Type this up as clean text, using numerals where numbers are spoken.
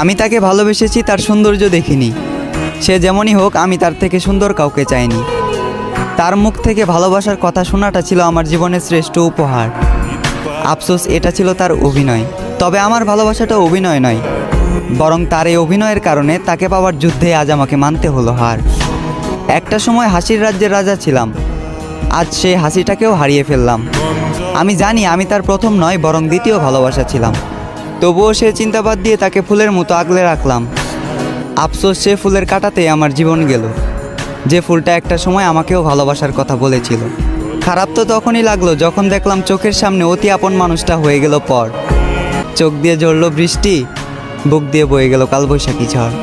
আমি তাকে ভালোবেসেছি তার সৌন্দর্য দেখিনি। সে যেমনই হোক, আমি তার থেকে সুন্দর কাউকে চাইনি। তার মুখ থেকে ভালোবাসার কথা শোনাটা ছিল আমার জীবনের শ্রেষ্ঠ উপহার। আফসোস, এটা ছিল তার অভিনয়। তবে আমার ভালোবাসাটা অভিনয় নয়, বরং তার এই অভিনয়ের কারণে তাকে পাওয়ার যুদ্ধে আজ আমাকে মানতে হলো হার। একটা সময় হাসির রাজ্যের রাজা ছিলাম, আজ সেই হাসিটাকেও হারিয়ে ফেললাম। আমি জানি আমি তার প্রথম নয়, বরং দ্বিতীয় ভালোবাসা ছিলাম। তবুও সে চিন্তাবাদ দিয়ে তাকে ফুলের মতো আগলে রাখলাম। আফসোস, সে ফুলের কাঁটাতেই আমার জীবন গেল, যে ফুলটা একটা সময় আমাকেও ভালোবাসার কথা বলেছিল। খারাপ তো তখনই লাগলো যখন দেখলাম চোখের সামনে অতি আপন মানুষটা হয়ে গেল পর। চোখ দিয়ে ঝরলো বৃষ্টি, বুক দিয়ে বয়ে গেল কালবৈশাখী ঝড়।